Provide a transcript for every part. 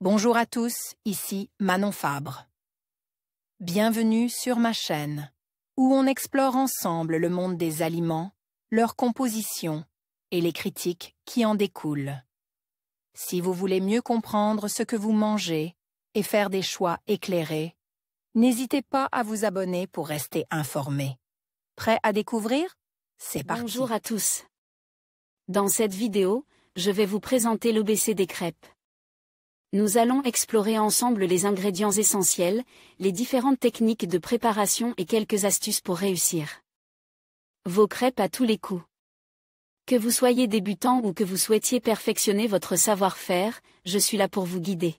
Bonjour à tous, ici Manon Fabre. Bienvenue sur ma chaîne, où on explore ensemble le monde des aliments, leur composition et les critiques qui en découlent. Si vous voulez mieux comprendre ce que vous mangez et faire des choix éclairés, n'hésitez pas à vous abonner pour rester informé. Prêt à découvrir? C'est parti. Bonjour à tous. Dans cette vidéo, je vais vous présenter l'ABC des crêpes. Nous allons explorer ensemble les ingrédients essentiels, les différentes techniques de préparation et quelques astuces pour réussir vos crêpes à tous les coups. Que vous soyez débutant ou que vous souhaitiez perfectionner votre savoir-faire, je suis là pour vous guider.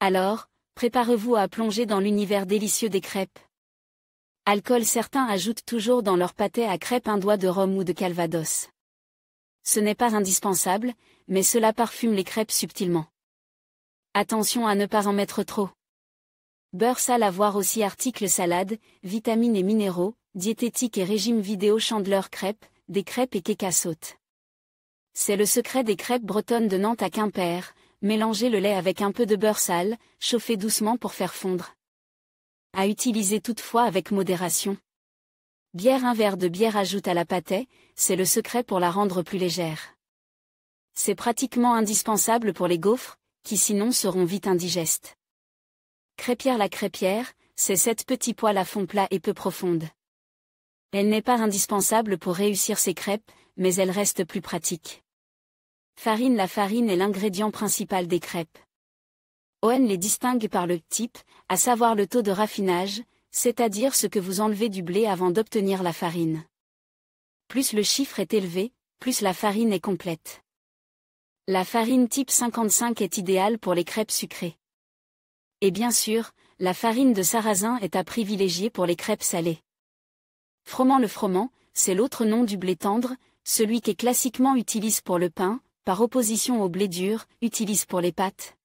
Alors, préparez-vous à plonger dans l'univers délicieux des crêpes. Alcool. Certains ajoutent toujours dans leur pâté à crêpes un doigt de rhum ou de calvados. Ce n'est pas indispensable, mais cela parfume les crêpes subtilement. Attention à ne pas en mettre trop. Beurre sale. À voir aussi articles salade, vitamines et minéraux, diététique et régime vidéo. Chandler crêpes, des crêpes et cake à sauce. C'est le secret des crêpes bretonnes de Nantes à Quimper. Mélangez le lait avec un peu de beurre sale, chauffez doucement pour faire fondre. À utiliser toutefois avec modération. Bière. Un verre de bière ajoute à la pâtée, c'est le secret pour la rendre plus légère. C'est pratiquement indispensable pour les gaufres, qui sinon seront vite indigestes. Crêpière. La crêpière, c'est 7 petits poils à fond plat et peu profonde. Elle n'est pas indispensable pour réussir ses crêpes, mais elle reste plus pratique. Farine. La farine est l'ingrédient principal des crêpes. On les distingue par le type, à savoir le taux de raffinage, c'est-à-dire ce que vous enlevez du blé avant d'obtenir la farine. Plus le chiffre est élevé, plus la farine est complète. La farine type 55 est idéale pour les crêpes sucrées. Et bien sûr, la farine de sarrasin est à privilégier pour les crêpes salées. Froment. Le froment, c'est l'autre nom du blé tendre, celui qu'est classiquement utilise pour le pain, par opposition au blé dur, utilise pour les pâtes.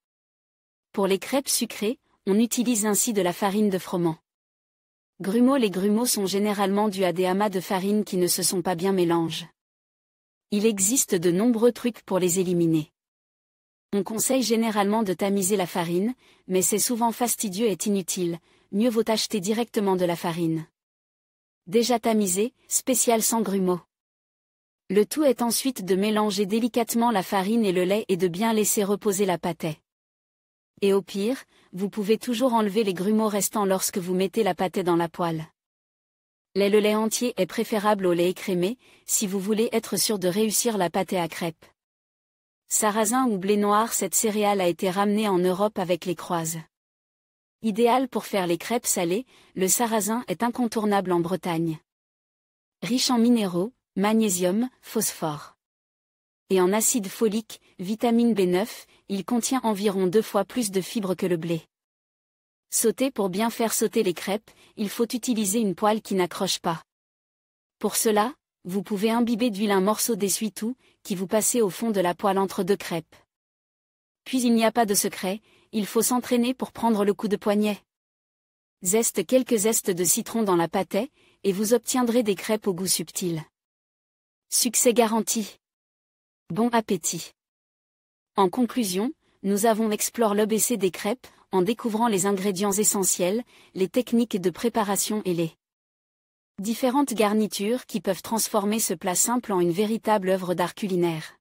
Pour les crêpes sucrées, on utilise ainsi de la farine de froment. Grumeaux. Les grumeaux sont généralement dus à des amas de farine qui ne se sont pas bien mélangés. Il existe de nombreux trucs pour les éliminer. On conseille généralement de tamiser la farine, mais c'est souvent fastidieux et inutile, mieux vaut acheter directement de la farine déjà tamisée, spéciale sans grumeaux. Le tout est ensuite de mélanger délicatement la farine et le lait et de bien laisser reposer la pâtée. Et au pire, vous pouvez toujours enlever les grumeaux restants lorsque vous mettez la pâtée dans la poêle. Le lait entier est préférable au lait écrémé, si vous voulez être sûr de réussir la pâtée à crêpes. Sarrasin ou blé noir. Cette céréale a été ramenée en Europe avec les croises. Idéal pour faire les crêpes salées, le sarrasin est incontournable en Bretagne. Riche en minéraux, magnésium, phosphore. Et en acide folique, vitamine B9, il contient environ 2 fois plus de fibres que le blé. Sauter. Pour bien faire sauter les crêpes, il faut utiliser une poêle qui n'accroche pas. Pour cela, vous pouvez imbiber d'huile un morceau d'essuie-tout, qui vous passez au fond de la poêle entre 2 crêpes. Puis il n'y a pas de secret, il faut s'entraîner pour prendre le coup de poignet. Zeste. Quelques zestes de citron dans la pâtée, et vous obtiendrez des crêpes au goût subtil. Succès garanti. Bon appétit. En conclusion, nous avons exploré l'ABC des crêpes, en découvrant les ingrédients essentiels, les techniques de préparation et les différentes garnitures qui peuvent transformer ce plat simple en une véritable œuvre d'art culinaire.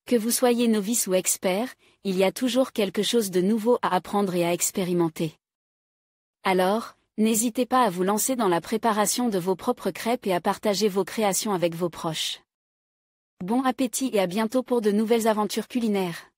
Que vous soyez novice ou expert, il y a toujours quelque chose de nouveau à apprendre et à expérimenter. Alors, n'hésitez pas à vous lancer dans la préparation de vos propres crêpes et à partager vos créations avec vos proches. Bon appétit et à bientôt pour de nouvelles aventures culinaires.